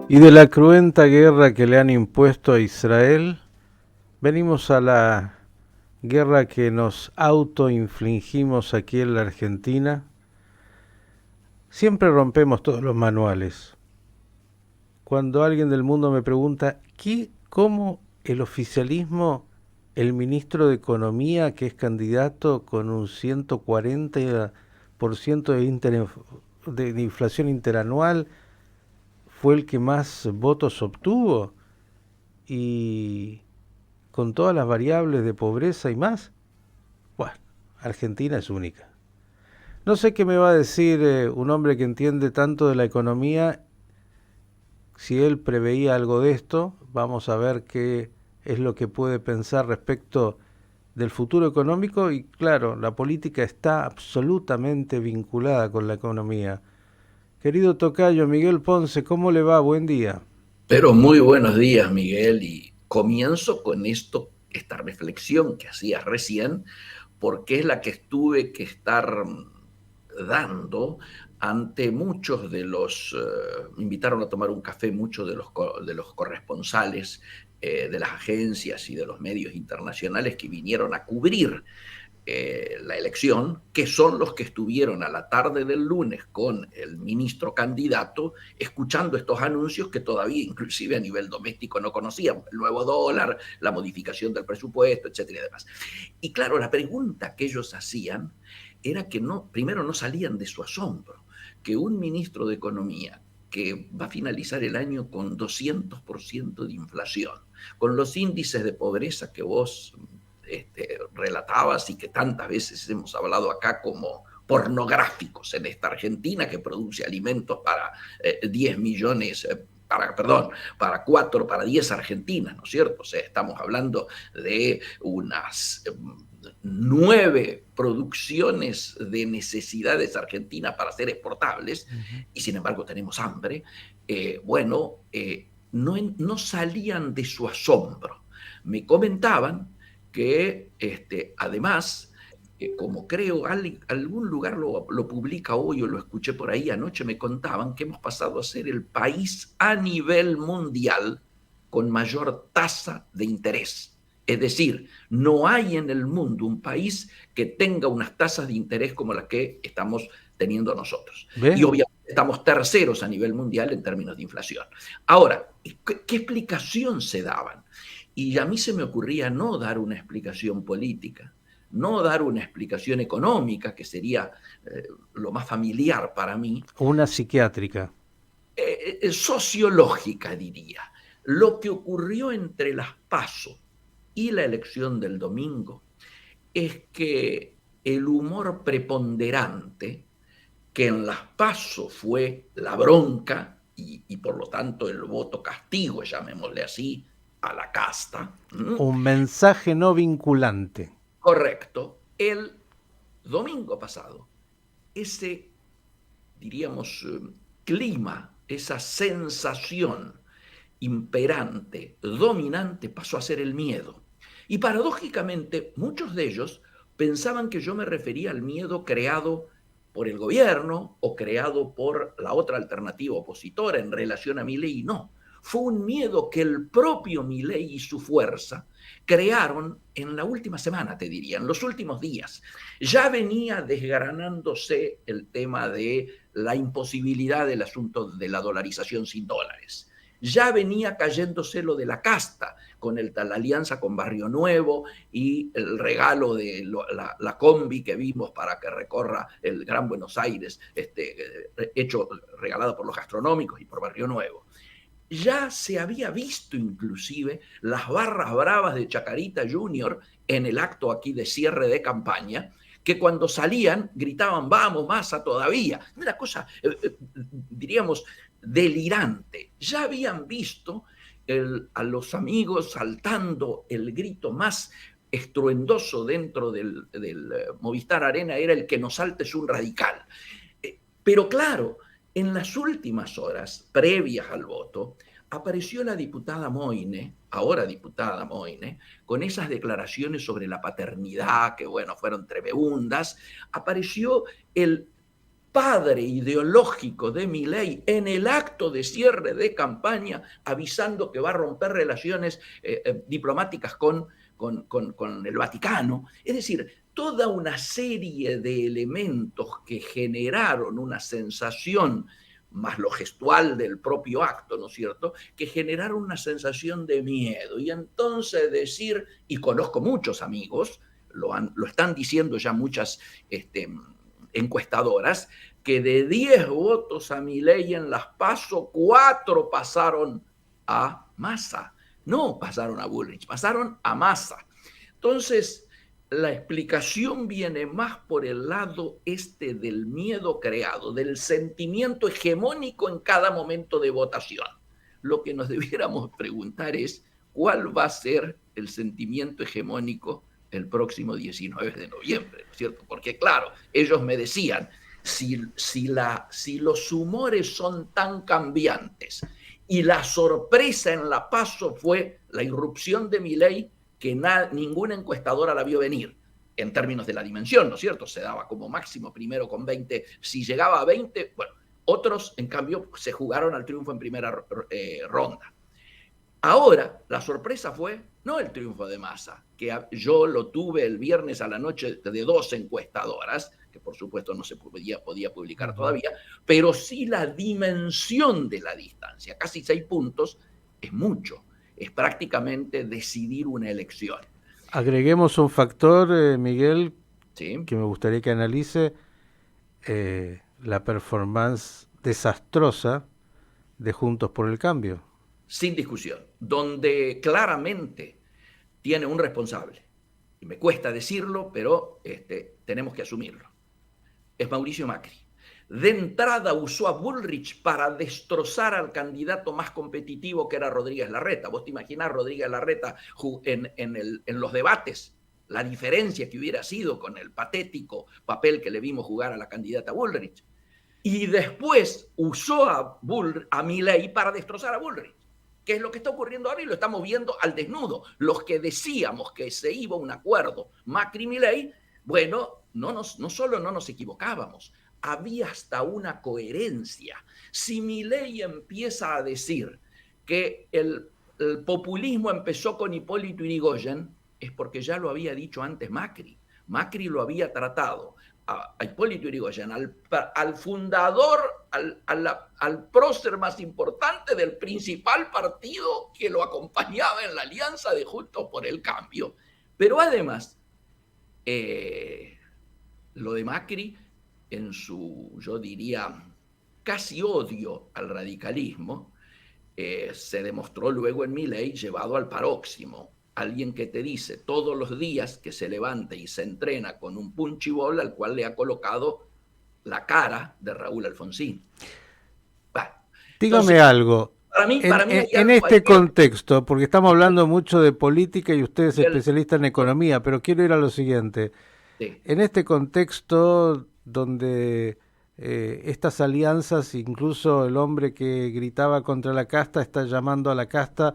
Y de la cruenta guerra que le han impuesto a Israel, venimos a la guerra que nos autoinfligimos aquí en la Argentina. Siempre rompemos todos los manuales. Cuando alguien del mundo me pregunta, ¿cómo el oficialismo, el ministro de Economía, que es candidato con un 140% de inflación interanual, fue el que más votos obtuvo? Y con todas las variables de pobreza y más, bueno, Argentina es única. No sé qué me va a decir un hombre que entiende tanto de la economía, si él preveía algo de esto. Vamos a ver qué es lo que puede pensar respecto del futuro económico y claro, la política está absolutamente vinculada con la economía. Querido tocayo Miguel Ponce, ¿cómo le va? Buen día. Pero muy buenos días, Miguel, y comienzo con esta reflexión que hacías recién, porque es la que tuve que estar dando ante muchos me invitaron a tomar un café muchos de los corresponsales de las agencias y de los medios internacionales que vinieron a cubrir la elección, que son los que estuvieron a la tarde del lunes con el ministro candidato escuchando estos anuncios que todavía inclusive a nivel doméstico no conocíamos, el nuevo dólar, la modificación del presupuesto, etcétera y demás. Y claro, la pregunta que ellos hacían era que no, primero no salían de su asombro, que un ministro de Economía que va a finalizar el año con 200% de inflación, con los índices de pobreza que vos relatabas y que tantas veces hemos hablado acá como pornográficos en esta Argentina que produce alimentos para 10 millones, para 4, para 10 argentinas, ¿no es cierto? O sea, estamos hablando de unas 9 producciones de necesidades argentinas para ser exportables y sin embargo tenemos hambre. No salían de su asombro. Me comentaban que además, como creo algún lugar lo publica hoy o lo escuché por ahí anoche, me contaban que hemos pasado a ser el país a nivel mundial con mayor tasa de interés. Es decir, no hay en el mundo un país que tenga unas tasas de interés como las que estamos teniendo nosotros. ¿Ve? Y obviamente estamos terceros a nivel mundial en términos de inflación. Ahora, ¿qué explicación se daban? Y a mí se me ocurría no dar una explicación política, no dar una explicación económica, que sería lo más familiar para mí, Una psiquiátrica. sociológica, diría. Lo que ocurrió entre las PASO y la elección del domingo es que el humor preponderante, que en las PASO fue la bronca y por lo tanto el voto castigo, llamémosle así, a la casta. Un mensaje no vinculante. Correcto. El domingo pasado, ese, diríamos, clima, esa sensación imperante, dominante, pasó a ser el miedo. Y paradójicamente, muchos de ellos pensaban que yo me refería al miedo creado por el gobierno o creado por la otra alternativa opositora en relación a Milei. No, fue un miedo que el propio Milei y su fuerza crearon en la última semana, te diría, en los últimos días. Ya venía desgranándose el tema de la imposibilidad del asunto de la dolarización sin dólares. Ya venía cayéndose lo de la casta, con la alianza con Barrio Nuevo y el regalo de la combi que vimos para que recorra el Gran Buenos Aires, regalado por los gastronómicos y por Barrio Nuevo. Ya se había visto inclusive las barras bravas de Chacarita Junior en el acto aquí de cierre de campaña, que cuando salían gritaban, vamos, Massa todavía. Una cosa, diríamos, delirante. Ya habían visto a los amigos saltando el grito más estruendoso dentro del Movistar Arena, era el que nos saltes un radical. Pero claro, en las últimas horas previas al voto, apareció la diputada Moine, ahora diputada Moine, con esas declaraciones sobre la paternidad, que bueno, fueron tremendas. Apareció el padre ideológico de Milei, en el acto de cierre de campaña, avisando que va a romper relaciones diplomáticas con el Vaticano. Es decir, toda una serie de elementos que generaron una sensación, más lo gestual del propio acto, ¿no es cierto?, que generaron una sensación de miedo. Y entonces decir, y conozco muchos amigos, lo están diciendo ya muchas encuestadoras, que de 10 votos a Milei en las PASO, 4 pasaron a Massa. No pasaron a Bullrich, pasaron a Massa. Entonces, la explicación viene más por el lado del miedo creado, del sentimiento hegemónico en cada momento de votación. Lo que nos debiéramos preguntar es cuál va a ser el sentimiento hegemónico el próximo 19 de noviembre, ¿no es cierto? Porque claro, ellos me decían, si los humores son tan cambiantes y la sorpresa en la PASO fue la irrupción de Milei, que ninguna encuestadora la vio venir en términos de la dimensión, ¿no es cierto? Se daba como máximo primero con 20, si llegaba a 20, bueno, otros en cambio se jugaron al triunfo en primera ronda. Ahora, la sorpresa fue no el triunfo de Massa, que yo lo tuve el viernes a la noche de 2 encuestadoras, que por supuesto no se podía publicar todavía, pero sí la dimensión de la distancia. Casi 6 puntos es mucho, es prácticamente decidir una elección. Agreguemos un factor, Miguel, ¿Sí? que me gustaría que analice, la performance desastrosa de Juntos por el Cambio. Sin discusión, donde claramente tiene un responsable, y me cuesta decirlo, pero tenemos que asumirlo, es Mauricio Macri. De entrada usó a Bullrich para destrozar al candidato más competitivo, que era Rodríguez Larreta. Vos te imaginás Rodríguez Larreta en los debates, la diferencia que hubiera sido con el patético papel que le vimos jugar a la candidata Bullrich. Y después usó a Milei para destrozar a Bullrich, que es lo que está ocurriendo ahora y lo estamos viendo al desnudo. Los que decíamos que se iba a un acuerdo Macri-Milei, bueno, no solo no nos equivocábamos, había hasta una coherencia. Si Milei empieza a decir que el populismo empezó con Hipólito Yrigoyen, es porque ya lo había dicho antes Macri. Macri lo había tratado a Hipólito Yrigoyen, al fundador, al prócer más importante del principal partido que lo acompañaba en la alianza de Juntos por el Cambio. Pero además, lo de Macri, en su, yo diría, casi odio al radicalismo, se demostró luego en Milei llevado al próximo. Alguien que te dice todos los días que se levanta y se entrena con un punchibol al cual le ha colocado la cara de Raúl Alfonsín. Bueno, Dígame entonces, algo. para mí hay En algo este ahí. contexto, porque estamos hablando mucho de política y usted es especialista en economía, pero quiero ir a lo siguiente. Sí. En este contexto donde estas alianzas, incluso el hombre que gritaba contra la casta está llamando a la casta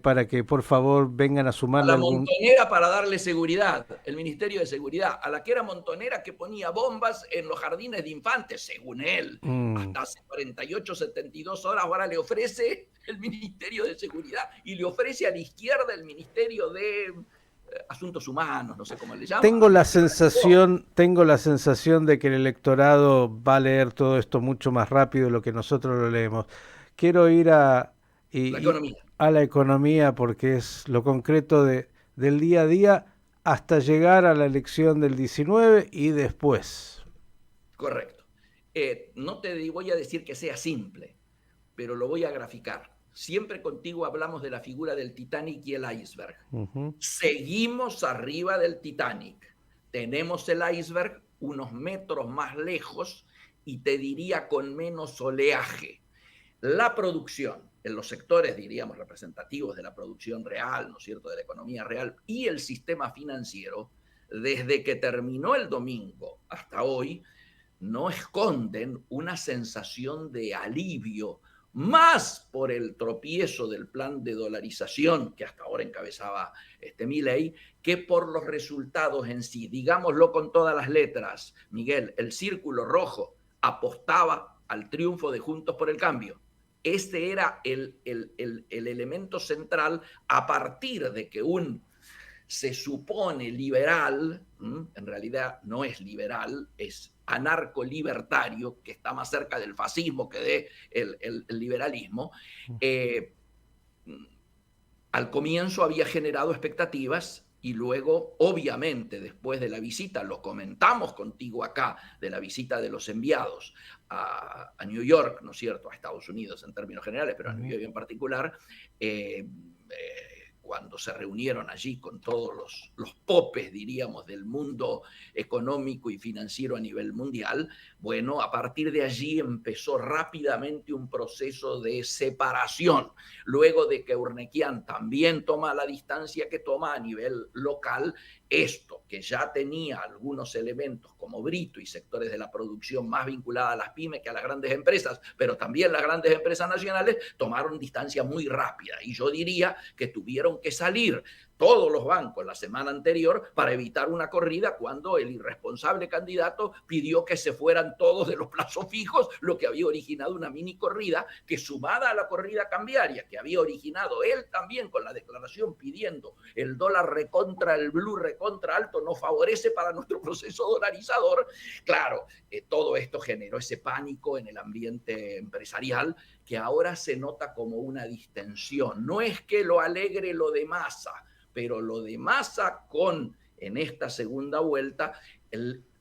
para que por favor vengan a A sumarle la algún... Montonera para darle seguridad, el Ministerio de Seguridad, a la que era Montonera que ponía bombas en los jardines de infantes, según él, hasta hace 48, 72 horas, ahora le ofrece el Ministerio de Seguridad y le ofrece a la izquierda el Ministerio de Asuntos Humanos, no sé cómo le llama. Tengo la sensación de que el electorado va a leer todo esto mucho más rápido de lo que nosotros lo leemos. Quiero ir La economía. a la economía porque es lo concreto del día a día hasta llegar a la elección del 19 y después. Correcto. No te voy a decir que sea simple, pero lo voy a graficar. Siempre contigo hablamos de la figura del Titanic y el iceberg. Seguimos arriba del Titanic. Tenemos el iceberg unos metros más lejos y te diría con menos oleaje. La producción, en los sectores, diríamos, representativos de la producción real, ¿no es cierto?, de la economía real y el sistema financiero, desde que terminó el domingo hasta hoy, no esconden una sensación de alivio, más por el tropiezo del plan de dolarización que hasta ahora encabezaba Milei, que por los resultados en sí. Digámoslo con todas las letras, Miguel, el círculo rojo apostaba al triunfo de Juntos por el Cambio. Este era el elemento central a partir de que un se supone liberal, en realidad no es liberal, es anarco-libertario, que está más cerca del fascismo que del liberalismo, al comienzo había generado expectativas y luego, obviamente, después de la visita, lo comentamos contigo acá, de la visita de los enviados a New York, ¿no es cierto?, a Estados Unidos en términos generales, pero a New York en particular, cuando se reunieron allí con todos los popes, diríamos, del mundo económico y financiero a nivel mundial, bueno, a partir de allí empezó rápidamente un proceso de separación. Luego de que Urnequian también toma la distancia que toma a nivel local, esto que ya tenía algunos elementos como Brito y sectores de la producción más vinculada a las pymes que a las grandes empresas, pero también las grandes empresas nacionales tomaron distancia muy rápida. Y yo diría que tuvieron que salir todos los bancos la semana anterior para evitar una corrida cuando el irresponsable candidato pidió que se fueran todos de los plazos fijos, lo que había originado una mini corrida que, sumada a la corrida cambiaria que había originado él también con la declaración pidiendo el dólar recontra el blue recontra alto, no favorece para nuestro proceso dolarizador. Claro, todo esto generó ese pánico en el ambiente empresarial que ahora se nota como una distensión. No es que lo alegre lo de Massa, pero lo de Massa en esta segunda vuelta,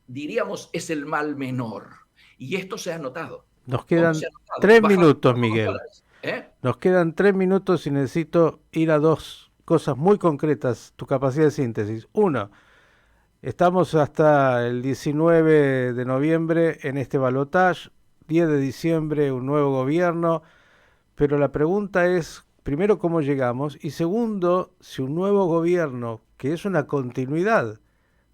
diríamos, es el mal menor. Y esto se ha notado. Nos quedan 3 minutos, Miguel. ¿Eh? Nos quedan 3 minutos y necesito ir a 2 cosas muy concretas, tu capacidad de síntesis. Uno, estamos hasta el 19 de noviembre en este balotaje, 10 de diciembre un nuevo gobierno, pero la pregunta es, primero, ¿cómo llegamos? Y segundo, si un nuevo gobierno, que es una continuidad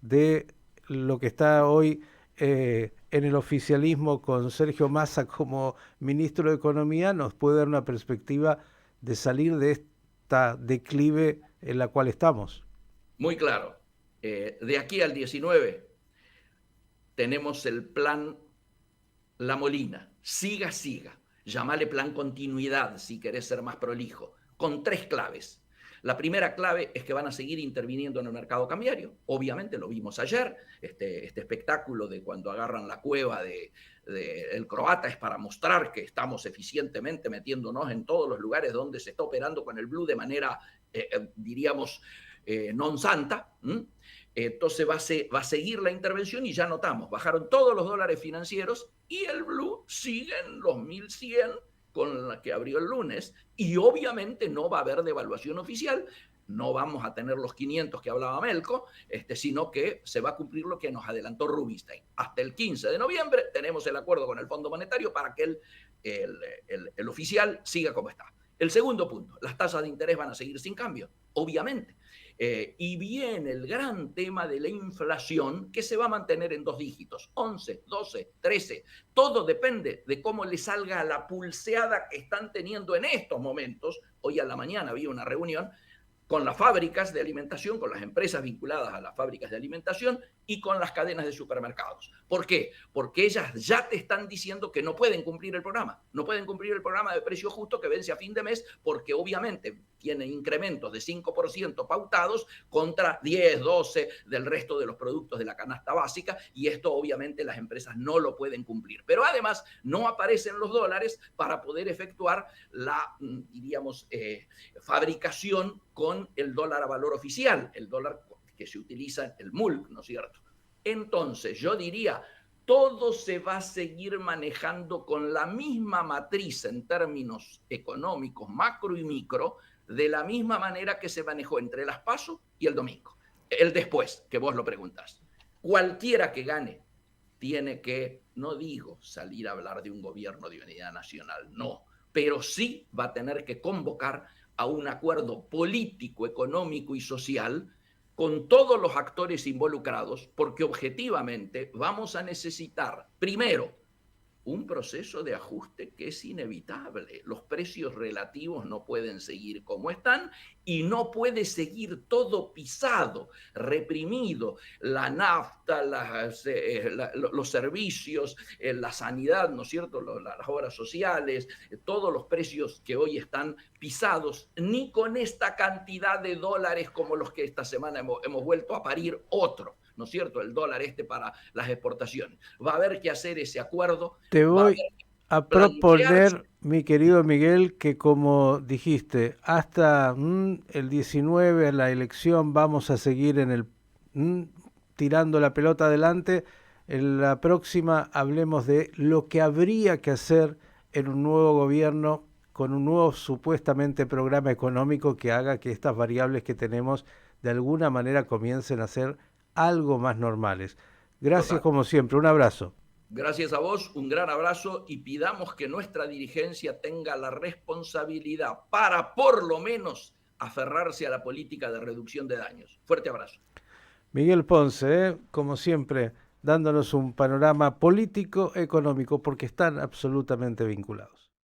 de lo que está hoy en el oficialismo con Sergio Massa como ministro de Economía, nos puede dar una perspectiva de salir de esta declive en la cual estamos. Muy claro. De aquí al 19 tenemos el plan La Molina. Siga, siga. Llámale plan continuidad si querés ser más prolijo, con 3 claves. La primera clave es que van a seguir interviniendo en el mercado cambiario. Obviamente lo vimos ayer, este espectáculo de cuando agarran la cueva el croata es para mostrar que estamos eficientemente metiéndonos en todos los lugares donde se está operando con el blue de manera, diríamos, non santa. Entonces va a seguir la intervención y ya notamos, bajaron todos los dólares financieros y el blue sigue en los 1100 con la que abrió el lunes, y obviamente no va a haber devaluación oficial, no vamos a tener los 500 que hablaba Melco, sino que se va a cumplir lo que nos adelantó Rubinstein. Hasta el 15 de noviembre tenemos el acuerdo con el Fondo Monetario para que el oficial siga como está. El segundo punto, las tasas de interés van a seguir sin cambio, obviamente. Y viene el gran tema de la inflación que se va a mantener en 2 dígitos, 11, 12, 13. Todo depende de cómo le salga la pulseada que están teniendo en estos momentos. Hoy a la mañana había una reunión con las fábricas de alimentación, con las empresas vinculadas a las fábricas de alimentación y con las cadenas de supermercados. ¿Por qué? Porque ellas ya te están diciendo que no pueden cumplir el programa. No pueden cumplir el programa de precio justo que vence a fin de mes porque obviamente tiene incrementos de 5% pautados contra 10, 12 del resto de los productos de la canasta básica, y esto obviamente las empresas no lo pueden cumplir. Pero además no aparecen los dólares para poder efectuar la, diríamos, fabricación con el dólar a valor oficial, el dólar que se utiliza, el MULC, ¿no es cierto? Entonces, yo diría, todo se va a seguir manejando con la misma matriz en términos económicos, macro y micro, de la misma manera que se manejó entre las PASO y el domingo. El después, que vos lo preguntás. Cualquiera que gane tiene que, no digo salir a hablar de un gobierno de unidad nacional, no, pero sí va a tener que convocar a un acuerdo político, económico y social con todos los actores involucrados, porque objetivamente vamos a necesitar, primero, un proceso de ajuste que es inevitable. Los precios relativos no pueden seguir como están y no puede seguir todo pisado, reprimido. La nafta, los servicios, la sanidad, ¿no es cierto? Las obras sociales, todos los precios que hoy están pisados, ni con esta cantidad de dólares como los que esta semana hemos vuelto a parir otro. ¿No es cierto? El dólar para las exportaciones. Va a haber que hacer ese acuerdo, Te va a voy haber que a plantearse. proponer, mi querido Miguel, que como dijiste, hasta el 19 a la elección vamos a seguir en tirando la pelota adelante. En la próxima hablemos de lo que habría que hacer en un nuevo gobierno con un nuevo supuestamente programa económico que haga que estas variables que tenemos de alguna manera comiencen a ser algo más normales. Gracias Total. como siempre, un abrazo. Gracias a vos, un gran abrazo y pidamos que nuestra dirigencia tenga la responsabilidad para por lo menos aferrarse a la política de reducción de daños. Fuerte abrazo. Miguel Ponce, como siempre, dándonos un panorama político, económico, porque están absolutamente vinculados.